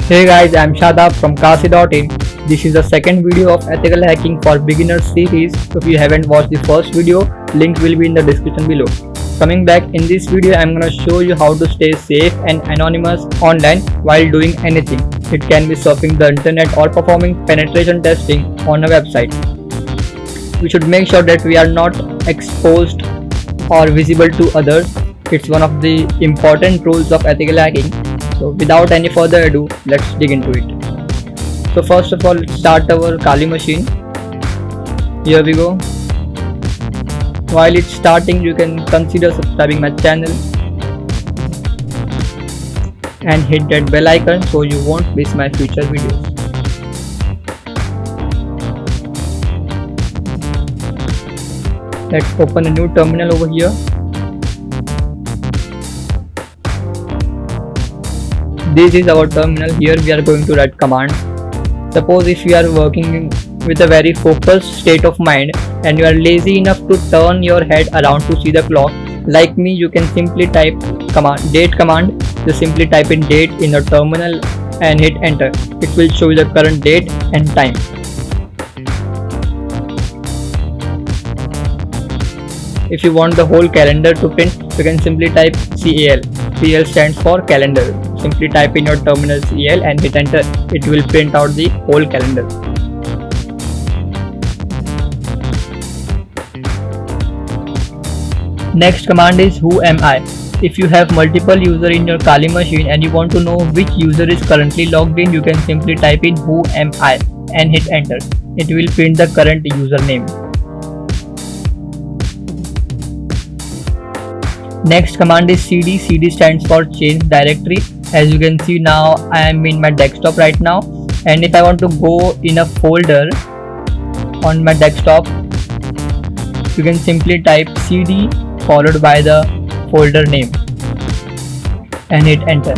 Hey guys, I'm Shadab from Kasi.in. This is the second video of ethical hacking for beginners series. If you haven't watched the first video, link will be in the description below. Coming back, in this video I'm gonna show you how to stay safe and anonymous online while doing anything. It can be surfing the internet or performing penetration testing on a website. We should make sure that we are not exposed or visible to others. It's one of the important rules of ethical hacking. So without any further ado, let's dig into it. So first of all, let's start our Kali machine. Here we go. While it's starting, you can consider subscribing my channel and hit that bell icon so you won't miss my future videos. Let's open a new terminal over here. This is our terminal. Here we are going to write commands. Suppose if you are working with a very focused state of mind and you are lazy enough to turn your head around to see the clock, like me, you can simply type date command. Just simply type in date in your terminal and hit enter. It will show you the current date and time. If you want the whole calendar to print, you can simply type CAL. CAL stands for calendar. Simply type in your terminal CAL and hit enter. It will print out the whole calendar. Next command is who am I. If you have multiple users in your Kali machine and you want to know which user is currently logged in, you can simply type in who am I and hit enter. It will print the current username. Next command is CD. CD stands for change directory. As you can see, now I am in my desktop right now, and if I want to go in a folder on my desktop, you can simply type CD followed by the folder name and hit enter.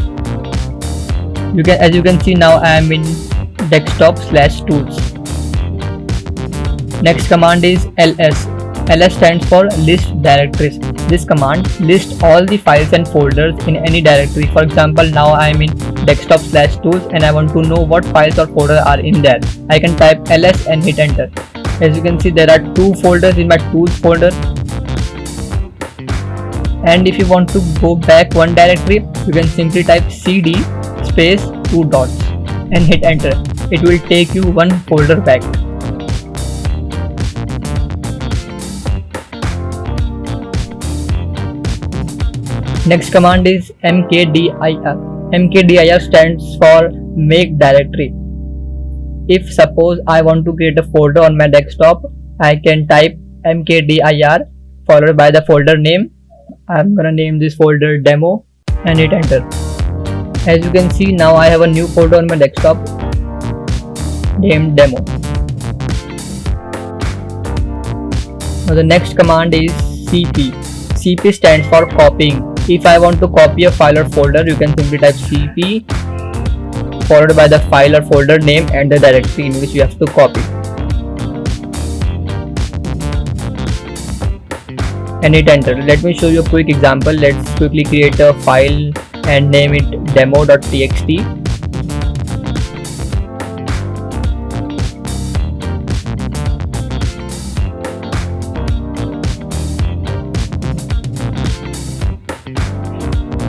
As you can see, now I am in desktop/tools. Next command is ls. ls stands for list directories. This command lists all the files and folders in any directory. For example, now I am in desktop/tools and I want to know what files or folders are in there. I can type ls and hit enter. As you can see, there are two folders in my tools folder. And if you want to go back one directory, you can simply type cd space 2 dots and hit enter. It will take you one folder back. Next command is mkdir. mkdir stands for make directory. If suppose I want to create a folder on my desktop, I can type mkdir followed by the folder name. I'm gonna name this folder demo and hit enter. As you can see, now I have a new folder on my desktop named demo. Now the next command is cp. cp stands for copying. If I want to copy a file or folder, you can simply type cp followed by the file or folder name and the directory in which you have to copy and hit enter. Let me show you a quick example. Let's quickly create a file and name it demo.txt.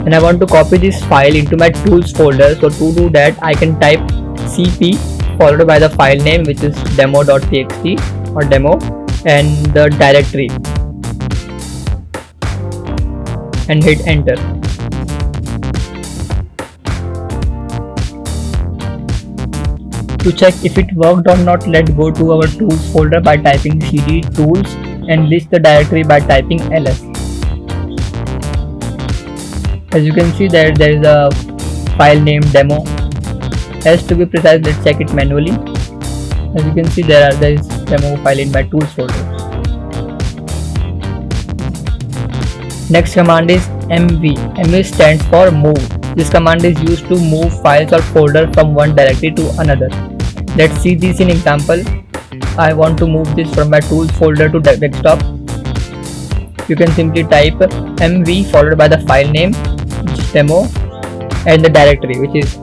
And I want to copy this file into my tools folder. So to do that, I can type cp followed by the file name, which is demo.txt or demo, and the directory and hit enter. To check if it worked or not, let's go to our tools folder by typing cd tools and list the directory by typing ls. As you can see, there is a file named demo. As to be precise, let's check it manually. As you can see, there is demo file in my tools folder. Next command is mv. mv stands for move. This command is used to move files or folders from one directory to another. Let's see this in example. I want to move this from my tools folder to desktop. You can simply type mv followed by the file name demo and the directory, which is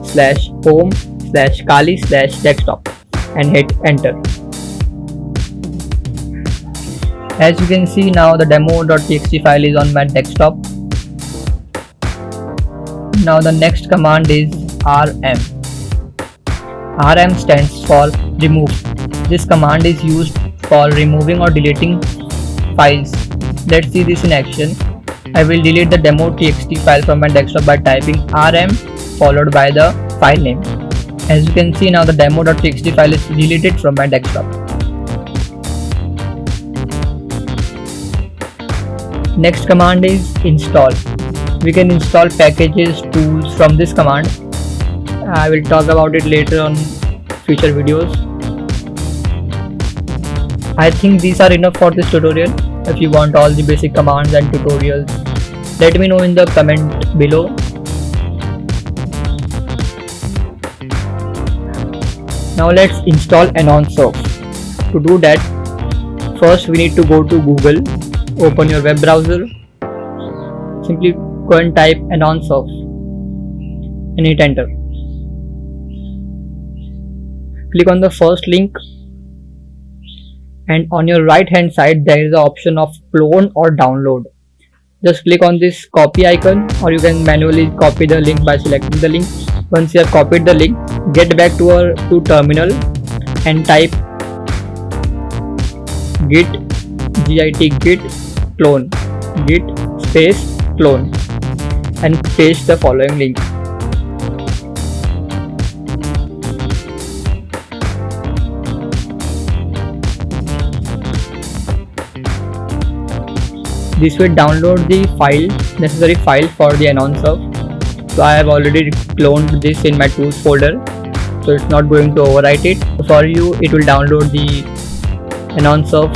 /home/kali/desktop, and hit enter. As you can see now, the demo.txt file is on my desktop. Now the next command is rm. rm stands for remove. This command is used for removing or deleting files. Let's see this in action. I will delete the demo.txt file from my desktop by typing rm followed by the file name. As you can see now, the demo.txt file is deleted from my desktop. Next command is install. We can install packages, tools from this command. I will talk about it later on future videos. I think these are enough for this tutorial. If you want all the basic commands and tutorials, let me know in the comment below. Now let's install AnonSurf. To do that, first we need to go to Google, open your web browser, simply go and type AnonSurf and hit enter. Click on the first link, and on your right hand side there is the option of clone or download. Just click on this copy icon, or you can manually copy the link by selecting the link. Once you have copied the link, get back to terminal and type git clone, git space clone, and paste the following link. This will download the necessary file for the AnonSurf. So I have already cloned this in my tools folder, so it's not going to overwrite it. For you, it will download the AnonSurf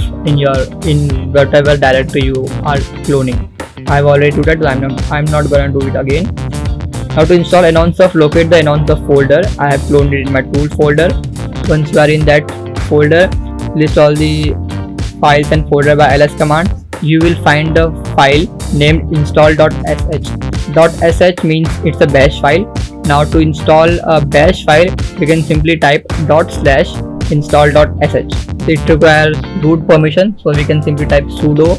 in whatever directory you are cloning. I have already done that, so I'm not going to do it again. Now to install AnonSurf, locate the AnonSurf folder. I have cloned it in my tool folder. Once you are in that folder, list all the files and folder by ls command. You will find a file named install.sh. .sh means it's a bash file. Now to install a bash file, we can simply type /install.sh. It requires root permission, so we can simply type sudo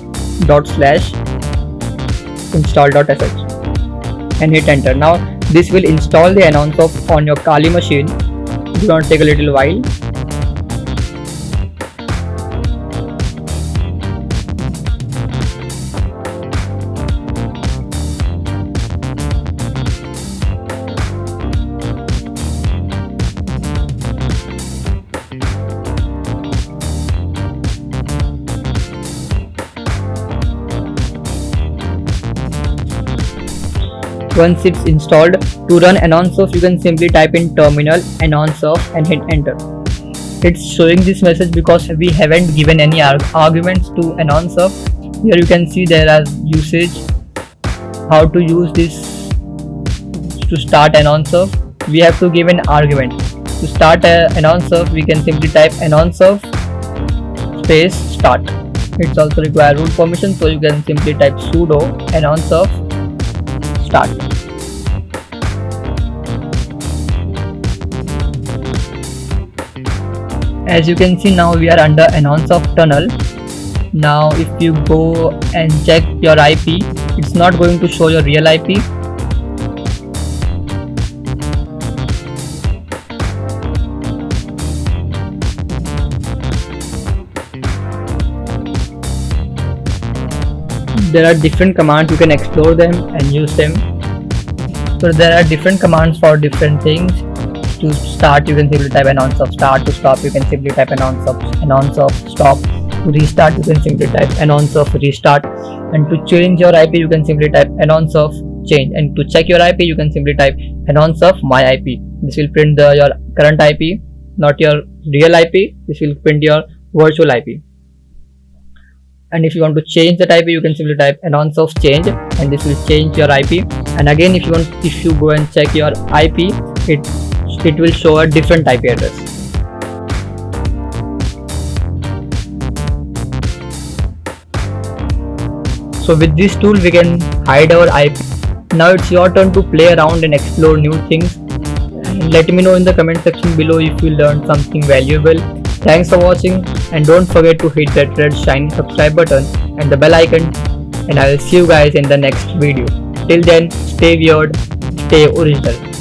/install.sh and hit enter. Now this will install the AnonSurf on your Kali machine. It's going to take a little while. Once it's installed, to run AnonSurf, you can simply type in terminal AnonSurf and hit enter. It's showing this message because we haven't given any arguments to AnonSurf. Here you can see there are usage, how to use this to start AnonSurf. We have to give an argument. To start AnonSurf, we can simply type AnonSurf space start. It's also require root permission, so you can simply type sudo AnonSurf start. As you can see now, we are under AnonSurf tunnel. Now if you go and check your IP, it's not going to show your real IP. There are different commands, you can explore them and use them. So there are different commands for different things. To start, you can simply type AnonSurf start. To stop, you can simply type AnonSurf stop. To restart, you can simply type AnonSurf restart. And to change your IP, you can simply type AnonSurf change. And to check your IP, you can simply type AnonSurf my IP. This will print your current IP, not your real IP. This will print your virtual IP. And if you want to change that IP, you can simply type AnonSurf change, and this will change your IP. And again, if you go and check your IP, it will show a different IP address. So with this tool, we can hide our IP Now it's your turn to play around and explore new things. And let me know in the comment section below if you learned something valuable. Thanks for watching, and don't forget to hit that red shiny subscribe button and the bell icon, and I will see you guys in the next video. Till then, stay weird, stay original.